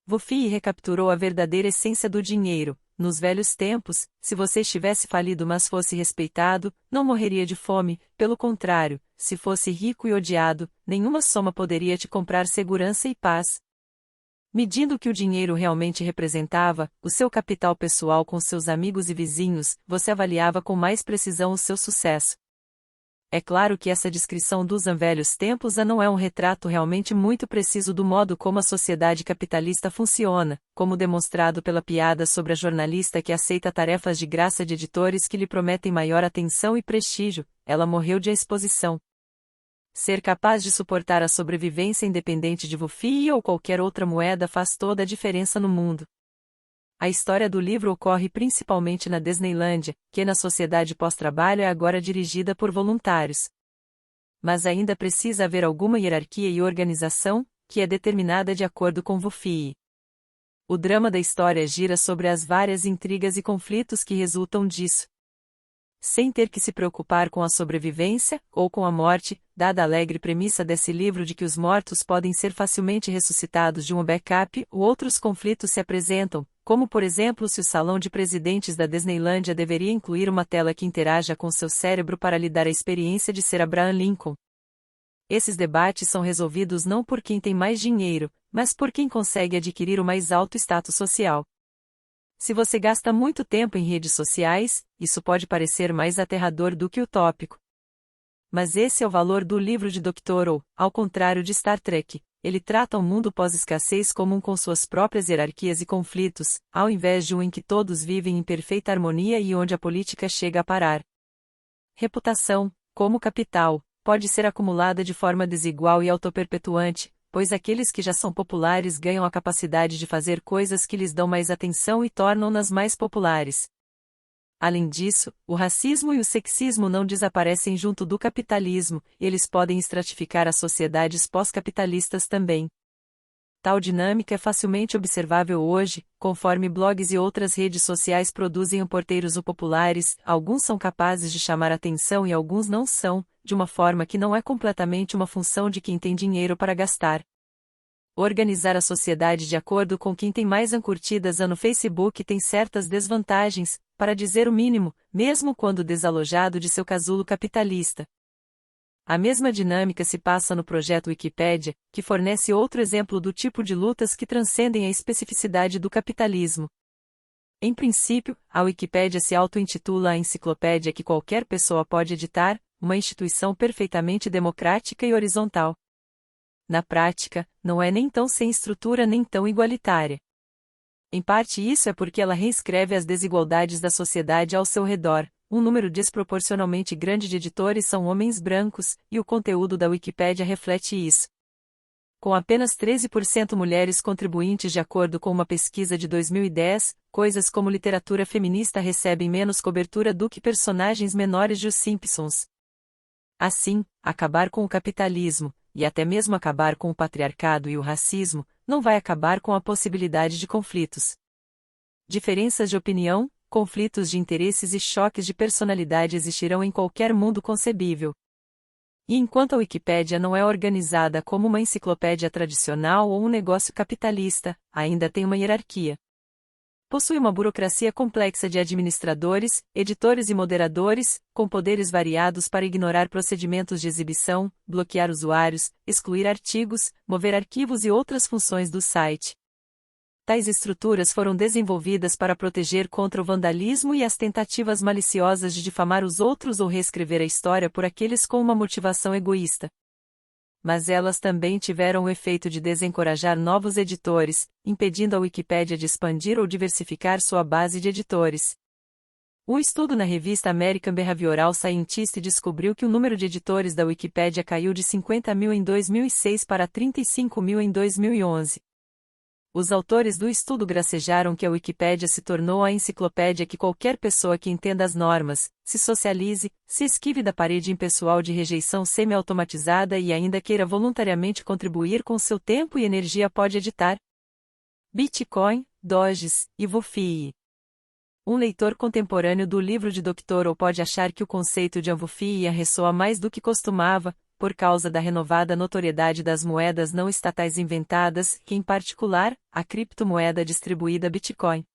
Wufii recapturou a verdadeira essência do dinheiro. Nos velhos tempos, se você estivesse falido mas fosse respeitado, não morreria de fome, pelo contrário, se fosse rico e odiado, nenhuma soma poderia te comprar segurança e paz. Medindo o que o dinheiro realmente representava, o seu capital pessoal com seus amigos e vizinhos, você avaliava com mais precisão o seu sucesso. É claro que essa descrição dos velhos tempos não é um retrato realmente muito preciso do modo como a sociedade capitalista funciona, como demonstrado pela piada sobre a jornalista que aceita tarefas de graça de editores que lhe prometem maior atenção e prestígio. Ela morreu de exposição. Ser capaz de suportar a sobrevivência independente de Wufii ou qualquer outra moeda faz toda a diferença no mundo. A história do livro ocorre principalmente na Disneylândia, que na sociedade pós-trabalho é agora dirigida por voluntários. Mas ainda precisa haver alguma hierarquia e organização, que é determinada de acordo com Wufii. O drama da história gira sobre as várias intrigas e conflitos que resultam disso. Sem ter que se preocupar com a sobrevivência, ou com a morte, dada a alegre premissa desse livro de que os mortos podem ser facilmente ressuscitados de um backup, outros conflitos se apresentam, como por exemplo se o salão de presidentes da Disneylândia deveria incluir uma tela que interaja com seu cérebro para lhe dar a experiência de ser Abraham Lincoln. Esses debates são resolvidos não por quem tem mais dinheiro, mas por quem consegue adquirir o mais alto status social. Se você gasta muito tempo em redes sociais, isso pode parecer mais aterrador do que utópico. Mas esse é o valor do livro de Doctorow, ao contrário de Star Trek. Ele trata o mundo pós-escassez como um com suas próprias hierarquias e conflitos, ao invés de um em que todos vivem em perfeita harmonia e onde a política chega a parar. Reputação, como capital, pode ser acumulada de forma desigual e autoperpetuante, pois aqueles que já são populares ganham a capacidade de fazer coisas que lhes dão mais atenção e tornam-nas mais populares. Além disso, o racismo e o sexismo não desaparecem junto do capitalismo, eles podem estratificar as sociedades pós-capitalistas também. Tal dinâmica é facilmente observável hoje, conforme blogs e outras redes sociais produzem reporteiros populares, alguns são capazes de chamar atenção e alguns não são, de uma forma que não é completamente uma função de quem tem dinheiro para gastar. Organizar a sociedade de acordo com quem tem mais curtidas no Facebook tem certas desvantagens, para dizer o mínimo, mesmo quando desalojado de seu casulo capitalista. A mesma dinâmica se passa no projeto Wikipédia, que fornece outro exemplo do tipo de lutas que transcendem a especificidade do capitalismo. Em princípio, a Wikipédia se auto-intitula a enciclopédia que qualquer pessoa pode editar, uma instituição perfeitamente democrática e horizontal. Na prática, não é nem tão sem estrutura nem tão igualitária. Em parte isso é porque ela reescreve as desigualdades da sociedade ao seu redor. Um número desproporcionalmente grande de editores são homens brancos, e o conteúdo da Wikipédia reflete isso. com apenas 13% mulheres contribuintes de acordo com uma pesquisa de 2010, coisas como literatura feminista recebem menos cobertura do que personagens menores de Os Simpsons. Assim, acabar com o capitalismo, e até mesmo acabar com o patriarcado e o racismo, não vai acabar com a possibilidade de conflitos. Diferenças de opinião, conflitos de interesses e choques de personalidade existirão em qualquer mundo concebível. E enquanto a Wikipédia não é organizada como uma enciclopédia tradicional ou um negócio capitalista, ainda tem uma hierarquia. Possui uma burocracia complexa de administradores, editores e moderadores, com poderes variados para ignorar procedimentos de exibição, bloquear usuários, excluir artigos, mover arquivos e outras funções do site. Tais estruturas foram desenvolvidas para proteger contra o vandalismo e as tentativas maliciosas de difamar os outros ou reescrever a história por aqueles com uma motivação egoísta. Mas elas também tiveram o efeito de desencorajar novos editores, impedindo a Wikipédia de expandir ou diversificar sua base de editores. Um estudo na revista American Behavioral Scientist descobriu que o número de editores da Wikipédia caiu de 50.000 em 2006 para 35.000 em 2011. Os autores do estudo gracejaram que a Wikipédia se tornou a enciclopédia que qualquer pessoa que entenda as normas, se socialize, se esquive da parede impessoal de rejeição semi-automatizada e ainda queira voluntariamente contribuir com seu tempo e energia pode editar. Bitcoin, Doges e Wufii. Um leitor contemporâneo do livro de Dr. ou pode achar que o conceito de Wufii ressoa mais do que costumava, por causa da renovada notoriedade das moedas não estatais inventadas, que em particular, a criptomoeda distribuída Bitcoin.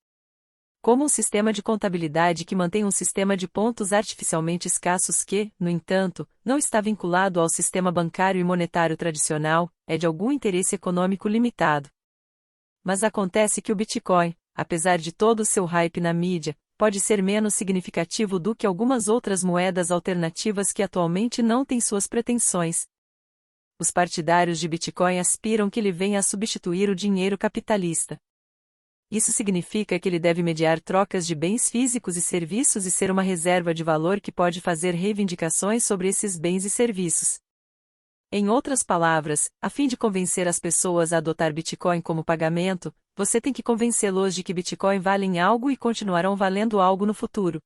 Como um sistema de contabilidade que mantém um sistema de pontos artificialmente escassos que, no entanto, não está vinculado ao sistema bancário e monetário tradicional, é de algum interesse econômico limitado. Mas acontece que o Bitcoin, apesar de todo o seu hype na mídia, pode ser menos significativo do que algumas outras moedas alternativas que atualmente não têm suas pretensões. Os partidários de Bitcoin aspiram que ele venha a substituir o dinheiro capitalista. Isso significa que ele deve mediar trocas de bens físicos e serviços e ser uma reserva de valor que pode fazer reivindicações sobre esses bens e serviços. Em outras palavras, a fim de convencer as pessoas a adotar Bitcoin como pagamento, você tem que convencê-los de que Bitcoin valem algo e continuarão valendo algo no futuro.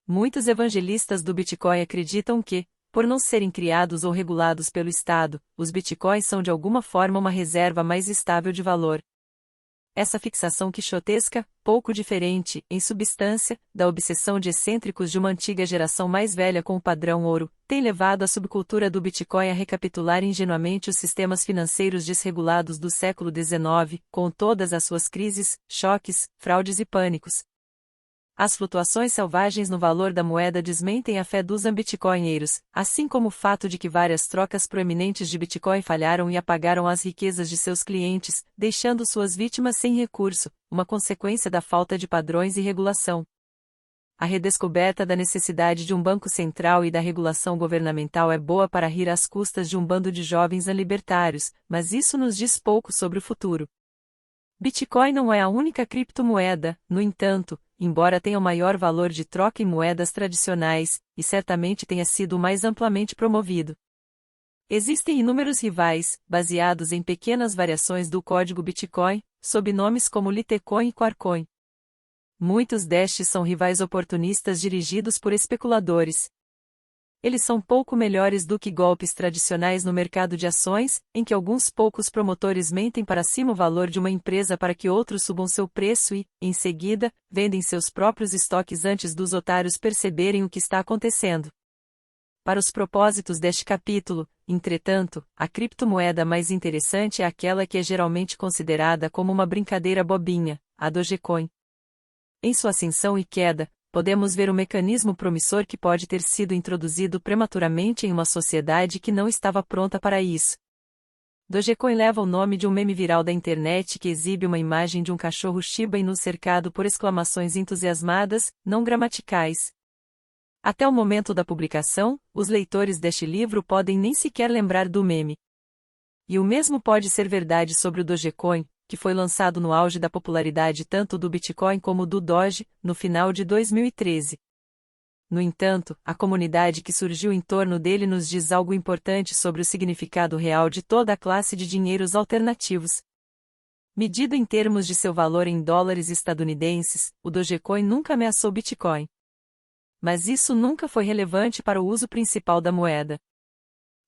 Muitos evangelistas do Bitcoin acreditam que, por não serem criados ou regulados pelo Estado, os Bitcoins são de alguma forma uma reserva mais estável de valor. Essa fixação quixotesca, pouco diferente, em substância, da obsessão de excêntricos de uma antiga geração mais velha com o padrão ouro, tem levado a subcultura do Bitcoin a recapitular ingenuamente os sistemas financeiros desregulados do século XIX, com todas as suas crises, choques, fraudes e pânicos. As flutuações selvagens no valor da moeda desmentem a fé dos bitcoinheiros, assim como o fato de que várias trocas proeminentes de Bitcoin falharam e apagaram as riquezas de seus clientes, deixando suas vítimas sem recurso, uma consequência da falta de padrões e regulação. A redescoberta da necessidade de um banco central e da regulação governamental é boa para rir às custas de um bando de jovens libertários, mas isso nos diz pouco sobre o futuro. Bitcoin não é a única criptomoeda, no entanto, embora tenha o maior valor de troca em moedas tradicionais, e certamente tenha sido o mais amplamente promovido. Existem inúmeros rivais, baseados em pequenas variações do código Bitcoin, sob nomes como Litecoin e Quarcoin. Muitos destes são rivais oportunistas dirigidos por especuladores. Eles são pouco melhores do que golpes tradicionais no mercado de ações, em que alguns poucos promotores mentem para cima o valor de uma empresa para que outros subam seu preço e, em seguida, vendem seus próprios estoques antes dos otários perceberem o que está acontecendo. Para os propósitos deste capítulo, entretanto, a criptomoeda mais interessante é aquela que é geralmente considerada como uma brincadeira bobinha, a Dogecoin. Em sua ascensão e queda, podemos ver o mecanismo promissor que pode ter sido introduzido prematuramente em uma sociedade que não estava pronta para isso. Dogecoin leva o nome de um meme viral da internet que exibe uma imagem de um cachorro Shiba Inu cercado por exclamações entusiasmadas, não gramaticais. Até o momento da publicação, os leitores deste livro podem nem sequer lembrar do meme. E o mesmo pode ser verdade sobre o Dogecoin, que foi lançado no auge da popularidade tanto do Bitcoin como do Doge, no final de 2013. No entanto, a comunidade que surgiu em torno dele nos diz algo importante sobre o significado real de toda a classe de dinheiros alternativos. Medido em termos de seu valor em dólares estadunidenses, o Dogecoin nunca ameaçou Bitcoin. Mas isso nunca foi relevante para o uso principal da moeda.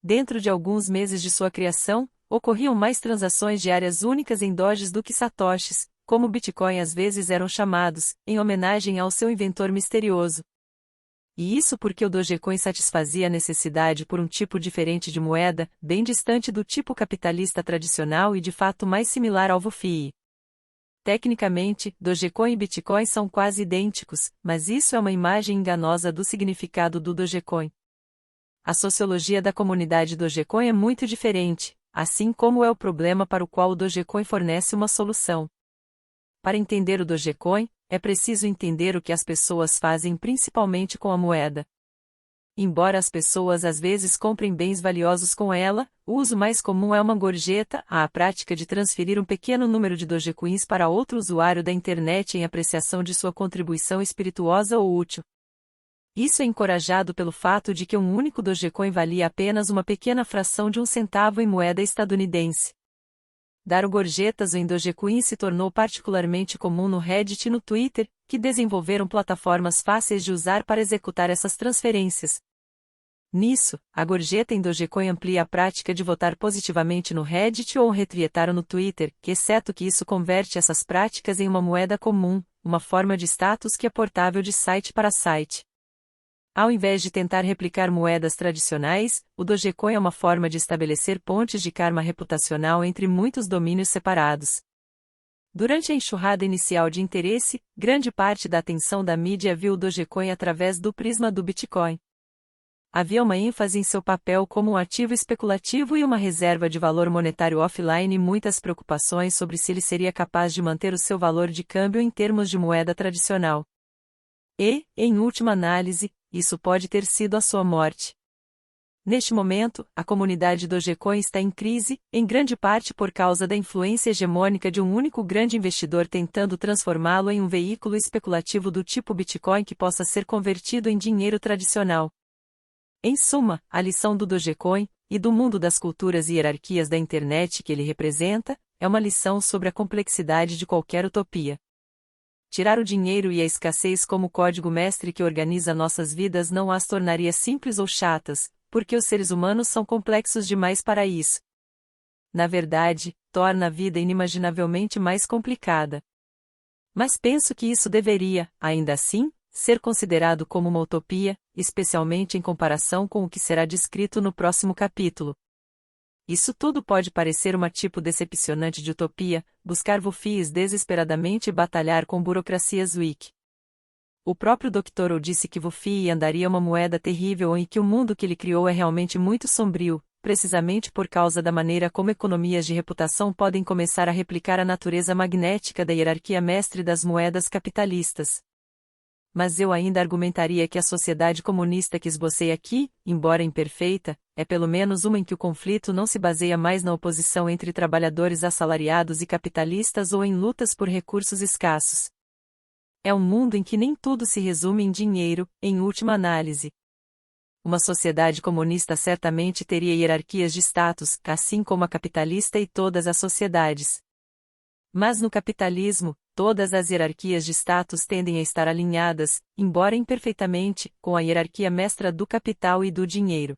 Dentro de alguns meses de sua criação, ocorriam mais transações diárias únicas em Doges do que satoshis, como Bitcoin às vezes eram chamados, em homenagem ao seu inventor misterioso. E isso porque o Dogecoin satisfazia a necessidade por um tipo diferente de moeda, bem distante do tipo capitalista tradicional e de fato mais similar ao VuFi. Tecnicamente, Dogecoin e Bitcoin são quase idênticos, mas isso é uma imagem enganosa do significado do Dogecoin. A sociologia da comunidade Dogecoin é muito diferente, assim como é o problema para o qual o Dogecoin fornece uma solução. Para entender o Dogecoin, é preciso entender o que as pessoas fazem principalmente com a moeda. Embora as pessoas às vezes comprem bens valiosos com ela, o uso mais comum é uma gorjeta, a prática de transferir um pequeno número de Dogecoins para outro usuário da internet em apreciação de sua contribuição espirituosa ou útil. Isso é encorajado pelo fato de que um único Dogecoin valia apenas uma pequena fração de um centavo em moeda estadunidense. Dar gorjetas em Dogecoin se tornou particularmente comum no Reddit e no Twitter, que desenvolveram plataformas fáceis de usar para executar essas transferências. Nisso, a gorjeta em Dogecoin amplia a prática de votar positivamente no Reddit ou retweetar no Twitter, exceto que isso converte essas práticas em uma moeda comum, uma forma de status que é portável de site para site. Ao invés de tentar replicar moedas tradicionais, o Dogecoin é uma forma de estabelecer pontes de karma reputacional entre muitos domínios separados. Durante a enxurrada inicial de interesse, grande parte da atenção da mídia viu o Dogecoin através do prisma do Bitcoin. Havia uma ênfase em seu papel como um ativo especulativo e uma reserva de valor monetário offline e muitas preocupações sobre se ele seria capaz de manter o seu valor de câmbio em termos de moeda tradicional. E, em última análise, isso pode ter sido a sua morte. Neste momento, a comunidade Dogecoin está em crise, em grande parte por causa da influência hegemônica de um único grande investidor tentando transformá-lo em um veículo especulativo do tipo Bitcoin que possa ser convertido em dinheiro tradicional. Em suma, a lição do Dogecoin, e do mundo das culturas e hierarquias da internet que ele representa, é uma lição sobre a complexidade de qualquer utopia. Tirar o dinheiro e a escassez como código mestre que organiza nossas vidas não as tornaria simples ou chatas, porque os seres humanos são complexos demais para isso. Na verdade, torna a vida inimaginavelmente mais complicada. Mas penso que isso deveria, ainda assim, ser considerado como uma utopia, especialmente em comparação com o que será descrito no próximo capítulo. Isso tudo pode parecer uma tipo decepcionante de utopia, buscar VuFis desesperadamente e batalhar com burocracias wiki. O próprio Dr. O disse que VuFi andaria uma moeda terrível e que o mundo que ele criou é realmente muito sombrio, precisamente por causa da maneira como economias de reputação podem começar a replicar a natureza magnética da hierarquia mestre das moedas capitalistas. Mas eu ainda argumentaria que a sociedade comunista que esbocei aqui, embora imperfeita, é pelo menos uma em que o conflito não se baseia mais na oposição entre trabalhadores assalariados e capitalistas ou em lutas por recursos escassos. É um mundo em que nem tudo se resume em dinheiro, em última análise. Uma sociedade comunista certamente teria hierarquias de status, assim como a capitalista e todas as sociedades. Mas no capitalismo, todas as hierarquias de status tendem a estar alinhadas, embora imperfeitamente, com a hierarquia mestra do capital e do dinheiro.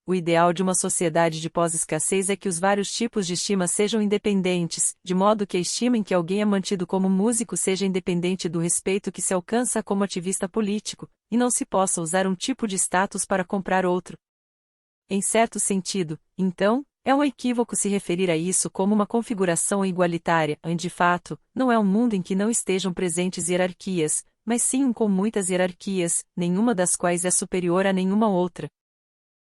O ideal de uma sociedade de pós-escassez é que os vários tipos de estima sejam independentes, de modo que a estima em que alguém é mantido como músico seja independente do respeito que se alcança como ativista político, e não se possa usar um tipo de status para comprar outro. Em certo sentido, então, é um equívoco se referir a isso como uma configuração igualitária, de fato, não é um mundo em que não estejam presentes hierarquias, mas sim um com muitas hierarquias, nenhuma das quais é superior a nenhuma outra.